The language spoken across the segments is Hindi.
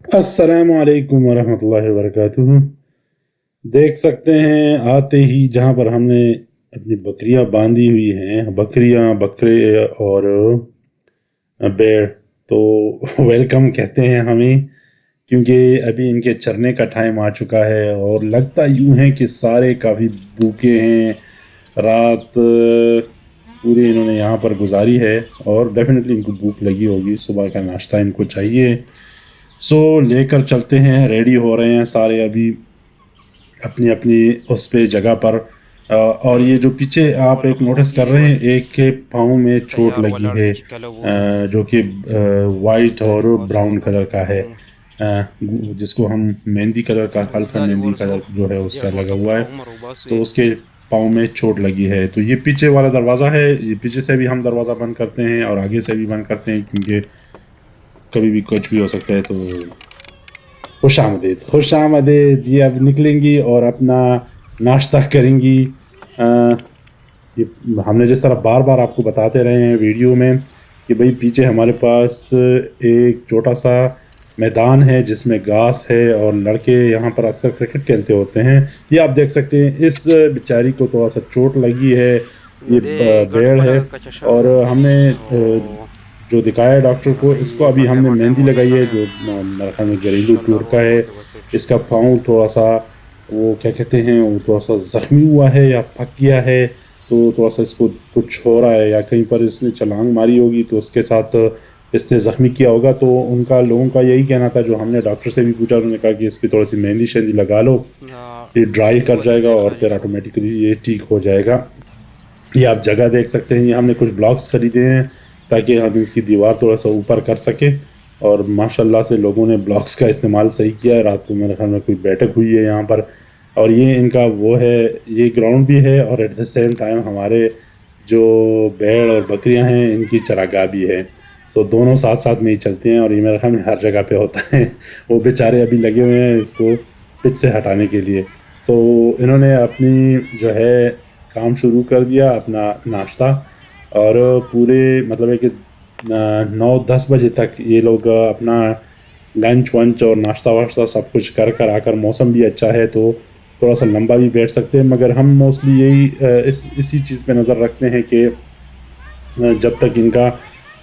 अस्सलामुअलैकुम वरहमतुल्लाहि वबरकातुहू। देख सकते हैं आते ही जहाँ पर हमने अपनी बकरियां बांधी हुई हैं, बकरियां बकरे और भेड़, तो वेलकम कहते हैं हमें, क्योंकि अभी इनके चरने का टाइम आ चुका है और लगता यूं है कि सारे काफ़ी भूखे हैं। रात पूरी इन्होंने यहाँ पर गुजारी है और डेफिनेटली इनको भूख लगी होगी, सुबह का नाश्ता इनको चाहिए। सो लेकर चलते हैं, रेडी हो रहे हैं सारे अभी अपनी अपनी उस पे जगह पर। और ये जो पीछे आप एक नोटिस कर रहे हैं, एक के पाँव में चोट लगी है, जो कि वाइट और ब्राउन कलर का है, जिसको हम मेहंदी कलर का, हल्का मेहंदी कलर जो है उसका लगा हुआ है, तो उसके पाँव में चोट लगी है। तो ये पीछे वाला दरवाज़ा है, ये पीछे से भी हम दरवाज़ा बंद करते हैं और आगे से भी बंद करते हैं, क्योंकि कभी भी कुछ भी हो सकता है। तो खुश आमदेद, खुश आमदेद। ये अब निकलेंगी और अपना नाश्ता करेंगी। ये हमने जिस तरह बार बार आपको बताते रहे हैं वीडियो में कि भाई पीछे हमारे पास एक छोटा सा मैदान है जिसमें घास है और लड़के यहाँ पर अक्सर क्रिकेट खेलते होते हैं। ये आप देख सकते हैं, इस बेचारी को थोड़ा सा चोट लगी है, ये भेड़ है। और हमने जो दिखाया है डॉक्टर को, इसको अभी हमने मेहंदी लगाई है, जो मेरे ख्याल में घरेलू टूर का है। इसका पाँव थोड़ा सा, वो क्या कहते हैं, वो थोड़ा सा ज़ख्मी हुआ है या पक गया है, तो थोड़ा सा इसको कुछ हो रहा है, या कहीं पर इसने छलांग मारी होगी तो उसके साथ इसने ज़ख्मी किया होगा। तो उनका लोगों का यही कहना था, जो हमने डॉक्टर से भी पूछा, उन्होंने कहा कि इस पर थोड़ी सी मेहंदी शहंदी लगा लो, ये ड्राई कर जाएगा और फिर ऑटोमेटिकली ये ठीक हो जाएगा। ये आप जगह देख सकते हैं, ये हमने कुछ ब्लॉक्स खरीदे हैं ताकि हम इसकी दीवार थोड़ा सा ऊपर कर सके, और माशाल्लाह से लोगों ने ब्लॉक्स का इस्तेमाल सही किया है। रात को मेरे ख्याल में कोई बैठक हुई है यहाँ पर, और ये इनका वो है, ये ग्राउंड भी है और एट द सेम टाइम हमारे जो भेड़ और बकरियां हैं इनकी चरागाह भी है। सो दोनों साथ साथ में ही चलते हैं और ये मेरे ख्याल में हर जगह पे होता है। वो बेचारे अभी लगे हुए हैं इसको पिच से हटाने के लिए। सो इन्होंने अपनी जो है काम शुरू कर दिया, अपना नाश्ता, और पूरे मतलब है कि 9-10 बजे तक ये लोग अपना लंच वंच और नाश्ता वाश्ता सब कुछ कर कर आकर, मौसम भी अच्छा है तो थोड़ा सा लंबा भी बैठ सकते हैं। मगर हम मोस्टली यही इसी चीज़ पे नज़र रखते हैं कि जब तक इनका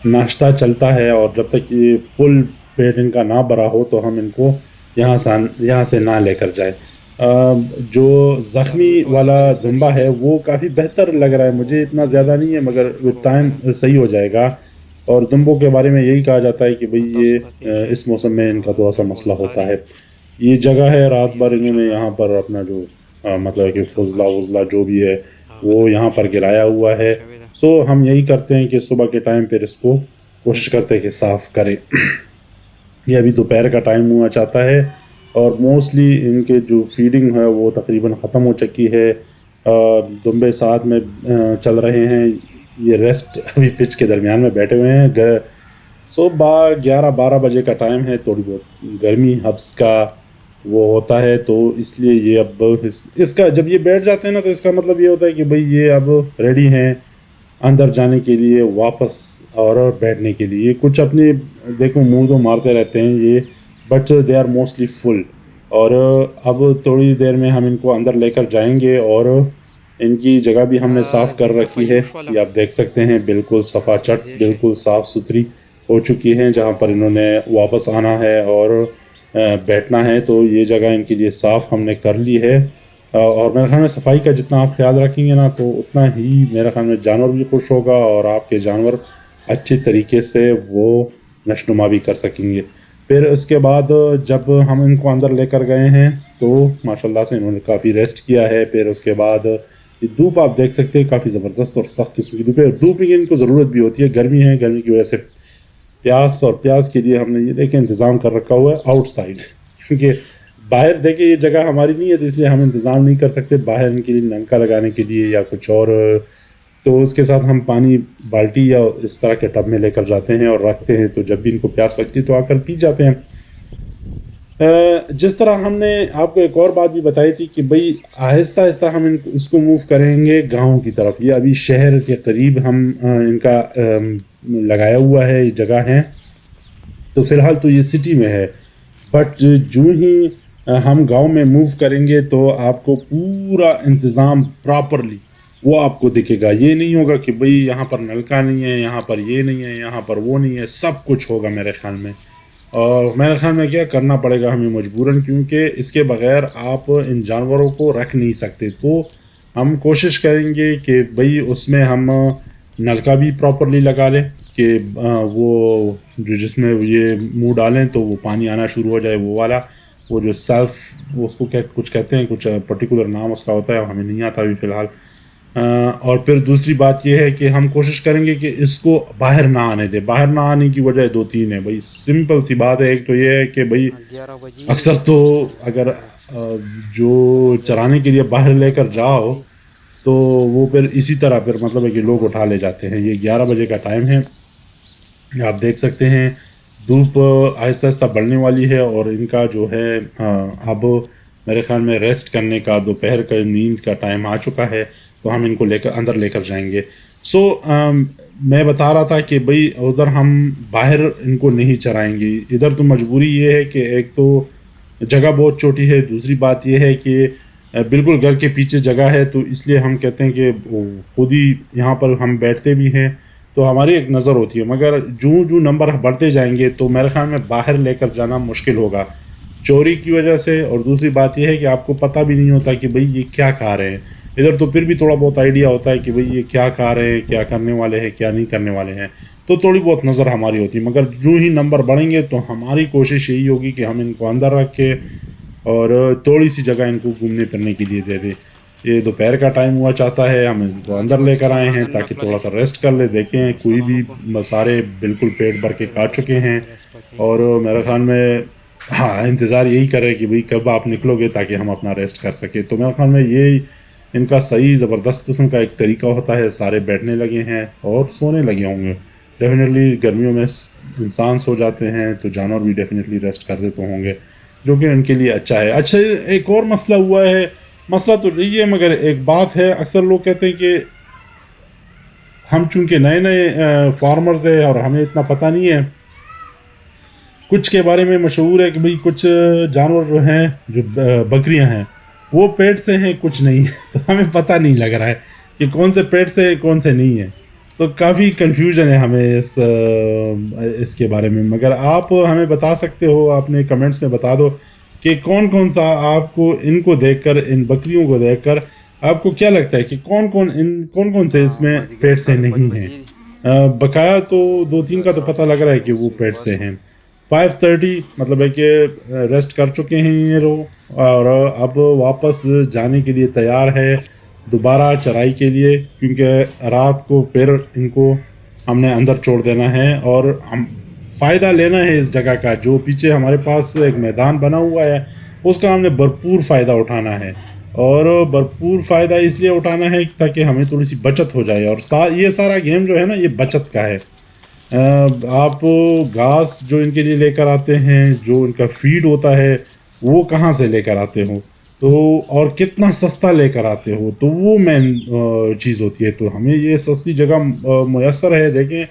नाश्ता चलता है और जब तक ये फुल पेट इनका ना भरा हो, तो हम इनको यहाँ से ना लेकर जाए। जो ज़ख्मी वाला दुम्बा है वो काफ़ी बेहतर लग रहा है मुझे, इतना ज़्यादा नहीं है, मगर विद टाइम सही हो जाएगा। और दुम्बों के बारे में यही कहा जाता है कि भाई ये इस मौसम में इनका थोड़ा सा मसला होता है। ये जगह है, रात भर इन्होंने यहाँ पर अपना जो मतलब कि फुजला वुजला जो भी है वो यहाँ पर गिराया हुआ है। सो हम यही करते हैं कि सुबह के टाइम पर इसको कोशिश करते हैं कि साफ़ करें। ये अभी दोपहर का टाइम हुआ चाहता है और मोस्टली इनके जो फीडिंग है वो तकरीबन ख़त्म हो चुकी है। दुम्बे साथ में चल रहे हैं, ये रेस्ट अभी पिच के दरमियान में बैठे हुए हैं। सुबह 11-12 बजे का टाइम है, थोड़ी बहुत गर्मी हब्स का वो होता है, तो इसलिए ये अब इसका जब ये बैठ जाते हैं ना, तो इसका मतलब ये होता है कि भाई ये अब रेडी हैं अंदर जाने के लिए वापस और बैठने के लिए। कुछ अपने देखो मुंह तो मारते रहते हैं ये, but they are mostly full. और अब थोड़ी देर में हम इनको अंदर लेकर जाएंगे और इनकी जगह भी हमने साफ़ कर रखी है। ये आप देख सकते हैं, बिल्कुल सफ़ा चट, बिल्कुल साफ़ सुथरी हो चुकी हैं। जहाँ पर इन्होंने वापस आना है और बैठना है, तो ये जगह इनके लिए साफ़ हमने कर ली है। और मेरे ख्याल में सफाई का जितना आप ख्याल रखेंगे ना, तो उतना ही मेरे ख्याल में जानवर भी खुश होगा और आपके जानवर अच्छे तरीके से वो नशनुमा भी कर सकेंगे। फिर उसके बाद जब हम इनको अंदर लेकर गए हैं तो माशाल्लाह से इन्होंने काफ़ी रेस्ट किया है। फिर उसके बाद ये धूप आप देख सकते हैं, काफ़ी ज़बरदस्त और सख्त किस्म की धूप है। धूप की इनको ज़रूरत भी होती है, गर्मी है, गर्मी की वजह से प्यास के लिए हमने ये देखिए इंतज़ाम कर रखा हुआ है आउटसाइड, क्योंकि बाहर देखिए ये जगह हमारी नहीं है, तो इसलिए हम इंतज़ाम नहीं कर सकते बाहर इनके लिए नलका लगाने के लिए या कुछ और। तो उसके साथ हम पानी बाल्टी या इस तरह के टब में लेकर जाते हैं और रखते हैं, तो जब भी इनको प्यास लगती है तो आकर पी जाते हैं। जिस तरह हमने आपको एक और बात भी बताई थी कि भाई आहिस्ता आहिस्ता हम इसको मूव करेंगे गांव की तरफ। ये अभी शहर के करीब हम इनका लगाया हुआ है, ये जगह है, तो फ़िलहाल तो ये सिटी में है। बट जो ही हम गांव में मूव करेंगे तो आपको पूरा इंतज़ाम प्रॉपरली वो आपको दिखेगा। ये नहीं होगा कि भाई यहाँ पर नलका नहीं है, यहाँ पर ये नहीं है, यहाँ पर वो नहीं है, सब कुछ होगा मेरे ख्याल में। और मेरे ख्याल में क्या करना पड़ेगा हमें मजबूरन, क्योंकि इसके बगैर आप इन जानवरों को रख नहीं सकते। तो हम कोशिश करेंगे कि भाई उसमें हम नलका भी प्रॉपरली लगा लें कि वो जो जिसमें ये मुंह डालें तो वो पानी आना शुरू हो जाए, वो वाला, वो जो सेल्फ उसको क्या कुछ कहते हैं, कुछ पर्टिकुलर नाम उसका होता है, हमें नहीं आता अभी फ़िलहाल। और फिर दूसरी बात यह है कि हम कोशिश करेंगे कि इसको बाहर ना आने दें। बाहर ना आने की वजह दो तीन है भाई, सिंपल सी बात है। एक तो ये है कि भाई अक्सर तो अगर जो चराने के लिए बाहर लेकर जाओ तो वो फिर इसी तरह फिर मतलब है कि लोग उठा ले जाते हैं। ये 11 बजे का टाइम है, आप देख सकते हैं धूप आहिस्ता आहिस्ता बढ़ने वाली है और इनका जो है अब मेरे ख्याल में रेस्ट करने का, दोपहर का नींद का टाइम आ चुका है। तो हम इनको लेकर अंदर लेकर जाएंगे। सो मैं बता रहा था कि भाई उधर हम बाहर इनको नहीं चराएंगे। इधर तो मजबूरी ये है कि एक तो जगह बहुत छोटी है, दूसरी बात यह है कि बिल्कुल घर के पीछे जगह है, तो इसलिए हम कहते हैं कि खुद ही यहाँ पर हम बैठते भी हैं तो हमारी एक नज़र होती है। मगर जो जो नंबर बढ़ते जाएंगे तो मेरे ख्याल में बाहर लेकर जाना मुश्किल होगा चोरी की वजह से। और दूसरी बात यह है कि आपको पता भी नहीं होता कि भाई ये क्या खा रहे हैं। इधर तो फिर भी थोड़ा बहुत आइडिया होता है कि भाई ये क्या खा रहे हैं, क्या करने वाले हैं, क्या नहीं करने वाले हैं, तो थोड़ी बहुत नज़र हमारी होती है। मगर जो ही नंबर बढ़ेंगे तो हमारी कोशिश यही होगी कि हम इनको अंदर रख के और थोड़ी सी जगह इनको घूमने फिरने के लिए दे दें। ये दोपहर का टाइम हुआ चाहता है, हम इनको अंदर लेकर आए हैं ताकि थोड़ा सा रेस्ट कर ले। देखें कोई भी सारे बिल्कुल पेट भर के खा चुके हैं और मेरे ख्याल में हाँ इंतज़ार यही कर रहे हैं कि भाई कब आप निकलोगे ताकि हम अपना रेस्ट कर सके। तो मेरे ख्याल में ये इनका सही ज़बरदस्त किस्म का एक तरीका होता है। सारे बैठने लगे हैं और सोने लगे होंगे। डेफिनेटली गर्मियों में इंसान सो जाते हैं तो जानवर भी डेफिनेटली रेस्ट कर देते होंगे, जो कि उनके लिए अच्छा है। अच्छा एक और मसला हुआ है, मसला तो नहीं है मगर एक बात है, अक्सर लोग कहते हैं कि हम चूँकि नए नए फार्मर्स हैं और हमें इतना पता नहीं है, कुछ के बारे में मशहूर है कि भाई कुछ जानवर जो हैं, जो बकरियां हैं, वो पेट से हैं, कुछ नहीं है। तो हमें पता नहीं लग रहा है कि कौन से पेट से है कौन से नहीं है। तो काफ़ी कन्फ्यूजन है हमें इसके बारे में। मगर आप हमें बता सकते हो, आपने कमेंट्स में बता दो कि कौन कौन सा आपको इनको देखकर, इन बकरियों को देखकर आपको क्या लगता है कि कौन कौन से इसमें पेट से नहीं हैं। बकाया तो दो तीन का तो पता लग रहा है कि वो पेट से हैं। 5:30 मतलब है कि रेस्ट कर चुके हैं ये लोग और अब वापस जाने के लिए तैयार है दोबारा चराई के लिए, क्योंकि रात को फिर इनको हमने अंदर छोड़ देना है और हम फ़ायदा लेना है इस जगह का। जो पीछे हमारे पास एक मैदान बना हुआ है उसका हमने भरपूर फ़ायदा उठाना है और भरपूर फ़ायदा इसलिए उठाना है ताकि हमें थोड़ी सी बचत हो जाए। और ये सारा गेम जो है ना, ये बचत का है। आप घास जो इनके लिए लेकर आते हैं, जो इनका फीड होता है, वो कहाँ से लेकर आते हो तो और कितना सस्ता लेकर आते हो, तो वो मेन चीज़ होती है। तो हमें ये सस्ती जगह मुयस्सर है। देखें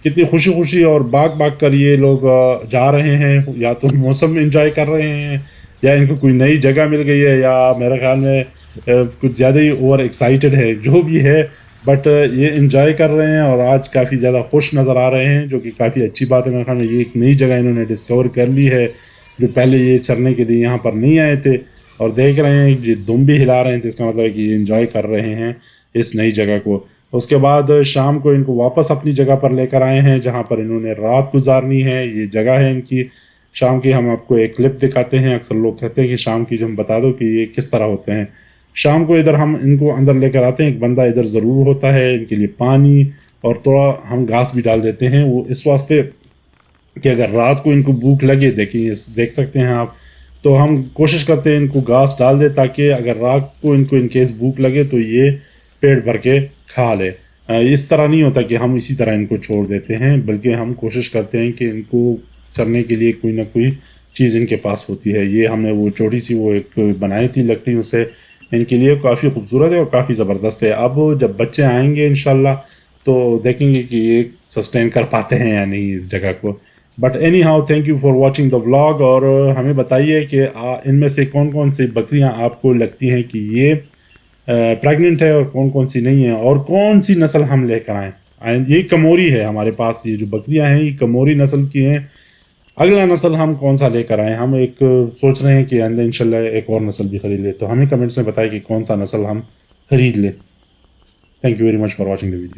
कितनी खुशी खुशी और भाग भाग कर ये लोग जा रहे हैं, या तो मौसम एंजॉय कर रहे हैं या इनको कोई नई जगह मिल गई है, या मेरे ख्याल में कुछ ज़्यादा ही ओवर एक्साइटेड है, जो भी है। बट ये इंजॉय कर रहे हैं और आज काफ़ी ज़्यादा खुश नज़र आ रहे हैं, जो कि काफ़ी अच्छी बात है। मेरे ख्याल में ये एक नई जगह इन्होंने डिस्कवर कर ली है, जो पहले ये चरने के लिए यहाँ पर नहीं आए थे। और देख रहे हैं कि दुम भी हिला रहे हैं, तो इसका मतलब है कि ये इंजॉय कर रहे हैं इस नई जगह को। उसके बाद शाम को इनको वापस अपनी जगह पर लेकर आए हैं जहाँ पर इन्होंने रात गुजारनी है। ये जगह है इनकी शाम की। हम आपको एक क्लिप दिखाते हैं। अक्सर लोग कहते हैं कि शाम की जो हम बता दो कि ये किस तरह होते हैं। शाम को इधर हम इनको अंदर लेकर आते हैं, एक बंदा इधर ज़रूर होता है इनके लिए पानी और थोड़ा हम घास भी डाल देते हैं, वो इस वास्ते कि अगर रात को इनको भूख लगे, देखिए देख सकते हैं आप, तो हम कोशिश करते हैं इनको घास डाल दे ताकि अगर रात को इनको इनकेस भूख लगे तो ये पेट भर के खा ले। इस तरह नहीं होता कि हम इसी तरह इनको छोड़ देते हैं, बल्कि हम कोशिश करते हैं कि इनको चरने के लिए कोई ना कोई चीज़ इनके पास होती है। ये हमने वो छोटी सी वो एक बनाई थी लकड़ियों से इनके लिए, काफ़ी खूबसूरत है और काफ़ी ज़बरदस्त है। अब जब बच्चे आएंगे इंशाल्लाह तो देखेंगे कि ये सस्टेन कर पाते हैं या नहीं इस जगह को। But any how thank you for watching the vlog. और हमें बताइए कि इनमें से कौन कौन सी बकरियां आपको लगती हैं कि ये प्रेग्नेंट है और कौन कौन सी नहीं है, और कौन सी नस्ल हम लेकर आएँ। ये कमोरी है हमारे पास, ये जो बकरियां हैं ये कमोरी नस्ल की हैं। अगला नस्ल हम कौन सा लेकर आए, हम एक सोच रहे हैं कि आइंदा इंशाल्लाह एक और नस्ल भी खरीद ले। तो हमें कमेंट्स में बताएं कि कौन सा नस्ल हम खरीद लें। Thank you very much for watching the video.